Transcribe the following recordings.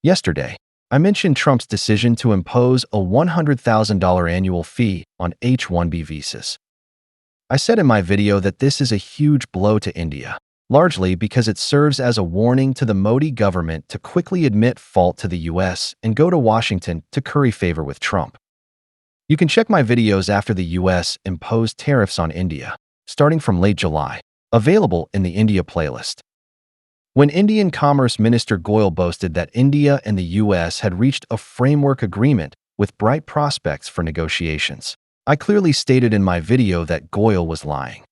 Yesterday, I mentioned Trump's decision to impose a $100,000 annual fee on H-1B visas. I said in my video that this is a huge blow to India, largely because it serves as a warning to the Modi government to quickly admit fault to the US and go to Washington to curry favor with Trump. You can check my videos after the US imposed tariffs on India, starting from late July, available in the India playlist. When Indian Commerce Minister Goyal boasted that India and the US had reached a framework agreement with bright prospects for negotiations, I clearly stated in my video that Goyal was lying.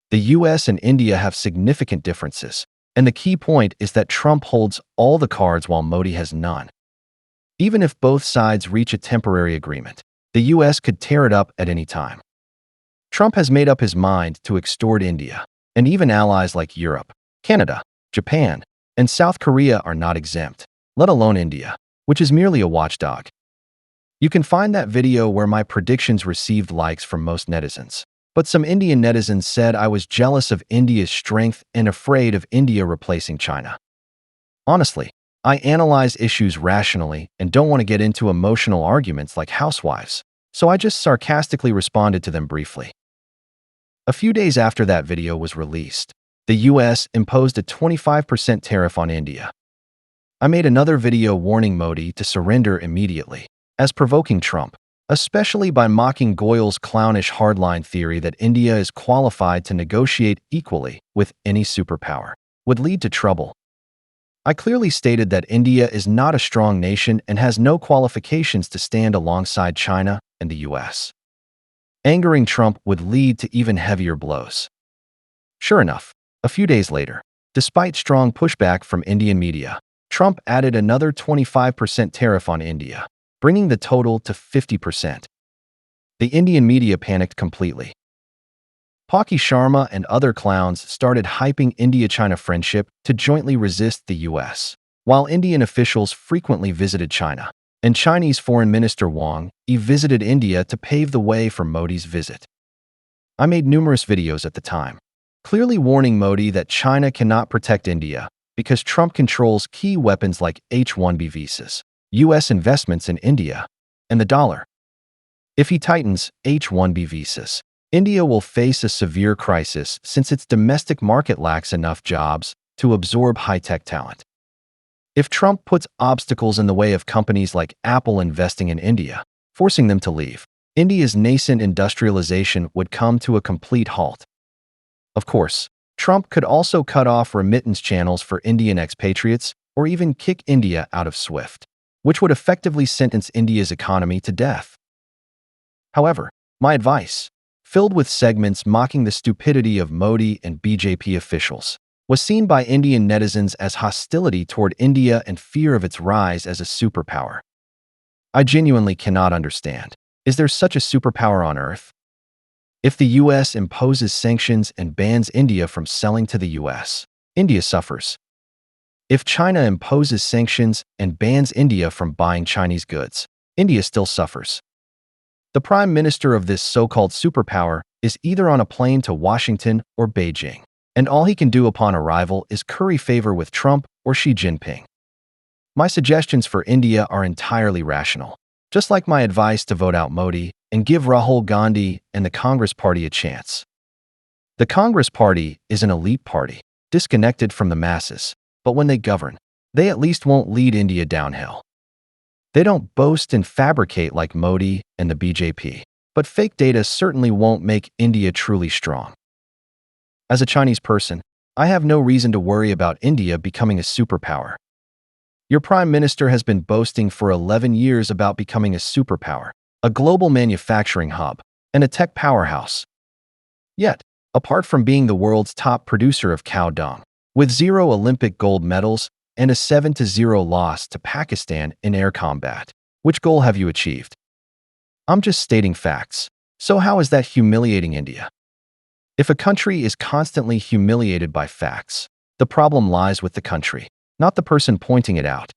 The US and India have significant differences, and the key point is that Trump holds all the cards while Modi has none. Even if both sides reach a temporary agreement, the US could tear it up at any time. Trump has made up his mind to extort India, and even allies like Europe, Canada, Japan, and South Korea are not exempt, let alone India, which is merely a watchdog. You can find that video where my predictions received likes from most netizens, but some Indian netizens said I was jealous of India's strength and afraid of India replacing China. Honestly, I analyze issues rationally and don't want to get into emotional arguments like housewives, so I just sarcastically responded to them briefly. A few days after that video was released, the US imposed a 25% tariff on India. I made another video warning Modi to surrender immediately, as provoking Trump, especially by mocking Goyal's clownish hardline theory that India is qualified to negotiate equally with any superpower, would lead to trouble. I clearly stated that India is not a strong nation and has no qualifications to stand alongside China and the US. Angering Trump would lead to even heavier blows. Sure enough, a few days later, despite strong pushback from Indian media, Trump added another 25% tariff on India, bringing the total to 50%. The Indian media panicked completely. Pocky Sharma and other clowns started hyping India-China friendship to jointly resist the US, while Indian officials frequently visited China, and Chinese Foreign Minister Wang Yi visited India to pave the way for Modi's visit. I made numerous videos at the time, clearly warning Modi that China cannot protect India because Trump controls key weapons like H-1B visas, US investments in India, and the dollar. If he tightens H-1B visas, India will face a severe crisis since its domestic market lacks enough jobs to absorb high-tech talent. If Trump puts obstacles in the way of companies like Apple investing in India, forcing them to leave, India's nascent industrialization would come to a complete halt. Of course, Trump could also cut off remittance channels for Indian expatriates or even kick India out of SWIFT, which would effectively sentence India's economy to death. However, my advice, filled with segments mocking the stupidity of Modi and BJP officials, was seen by Indian netizens as hostility toward India and fear of its rise as a superpower. I genuinely cannot understand. Is there such a superpower on Earth? If the US imposes sanctions and bans India from selling to the US, India suffers. If China imposes sanctions and bans India from buying Chinese goods, India still suffers. The prime minister of this so-called superpower is either on a plane to Washington or Beijing, and all he can do upon arrival is curry favor with Trump or Xi Jinping. My suggestions for India are entirely rational, just like my advice to vote out Modi and give Rahul Gandhi and the Congress Party a chance. The Congress Party is an elite party, disconnected from the masses, but when they govern, they at least won't lead India downhill. They don't boast and fabricate like Modi and the BJP, but fake data certainly won't make India truly strong. As a Chinese person, I have no reason to worry about India becoming a superpower. Your prime minister has been boasting for 11 years about becoming a superpower, a global manufacturing hub, and a tech powerhouse. Yet, apart from being the world's top producer of cow dung, with 0 Olympic gold medals and a 7-0 loss to Pakistan in air combat, which goal have you achieved? I'm just stating facts. So how is that humiliating India? If a country is constantly humiliated by facts, the problem lies with the country, not the person pointing it out.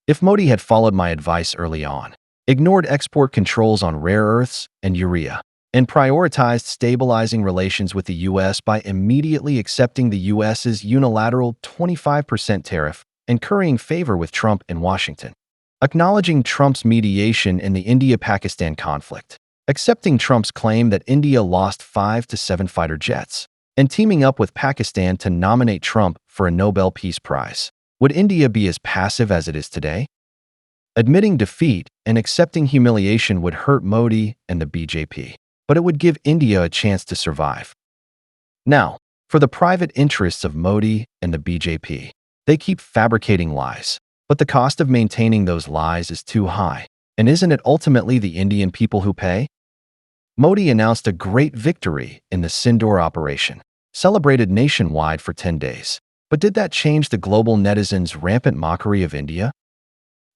If Modi had followed my advice early on, ignored export controls on rare earths and urea, and prioritized stabilizing relations with the US by immediately accepting the US's unilateral 25% tariff and currying favor with Trump in Washington. Acknowledging Trump's mediation in the India-Pakistan conflict, accepting Trump's claim that India lost 5 to 7 fighter jets, and teaming up with Pakistan to nominate Trump for a Nobel Peace Prize. Would India be as passive as it is today? Admitting defeat and accepting humiliation would hurt Modi and the BJP, but it would give India a chance to survive. Now, for the private interests of Modi and the BJP, they keep fabricating lies, but the cost of maintaining those lies is too high. And isn't it ultimately the Indian people who pay? Modi announced a great victory in the Sindoor operation, celebrated nationwide for 10 days. But did that change the global netizens' rampant mockery of India?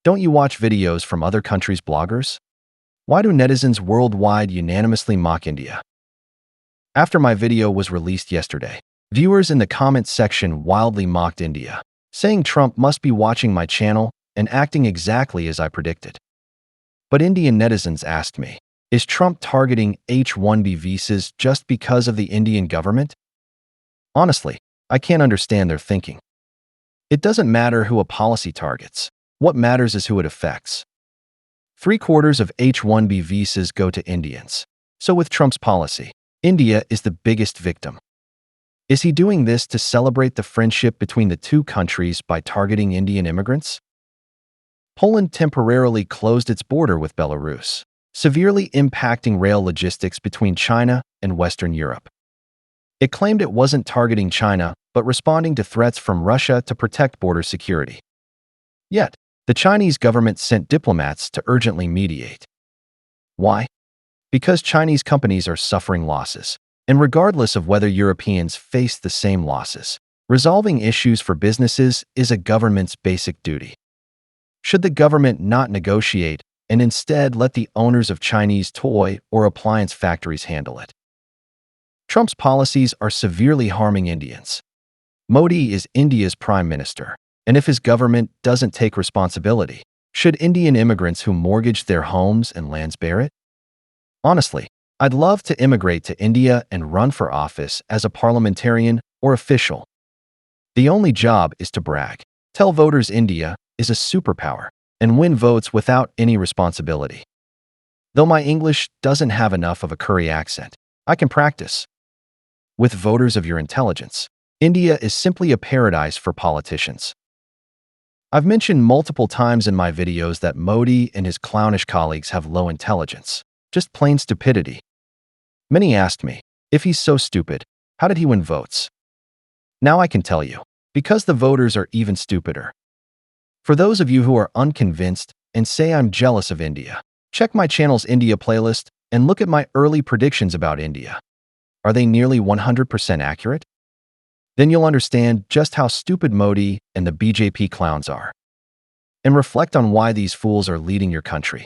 Don't you watch videos from other countries' bloggers? Why do netizens worldwide unanimously mock India? After my video was released yesterday, viewers in the comments section wildly mocked India, saying Trump must be watching my channel and acting exactly as I predicted. But Indian netizens asked me, is Trump targeting H-1B visas just because of the Indian government? Honestly, I can't understand their thinking. It doesn't matter who a policy targets. What matters is who it affects. 3/4 of H-1B visas go to Indians. So with Trump's policy, India is the biggest victim. Is he doing this to celebrate the friendship between the two countries by targeting Indian immigrants? Poland temporarily closed its border with Belarus, severely impacting rail logistics between China and Western Europe. It claimed it wasn't targeting China, but responding to threats from Russia to protect border security. Yet, the Chinese government sent diplomats to urgently mediate. Why? Because Chinese companies are suffering losses, and regardless of whether Europeans face the same losses, resolving issues for businesses is a government's basic duty. Should the government not negotiate and instead let the owners of Chinese toy or appliance factories handle it? Trump's policies are severely harming Indians. Modi is India's prime minister, and if his government doesn't take responsibility, should Indian immigrants who mortgaged their homes and lands bear it? Honestly, I'd love to immigrate to India and run for office as a parliamentarian or official. The only job is to brag, tell voters India is a superpower, and win votes without any responsibility. Though my English doesn't have enough of a curry accent, I can practice. With voters of your intelligence, India is simply a paradise for politicians. I've mentioned multiple times in my videos that Modi and his clownish colleagues have low intelligence, just plain stupidity. Many asked me, if he's so stupid, how did he win votes? Now I can tell you, because the voters are even stupider. For those of you who are unconvinced and say I'm jealous of India, check my channel's India playlist and look at my early predictions about India. Are they nearly 100% accurate? Then you'll understand just how stupid Modi and the BJP clowns are. And reflect on why these fools are leading your country.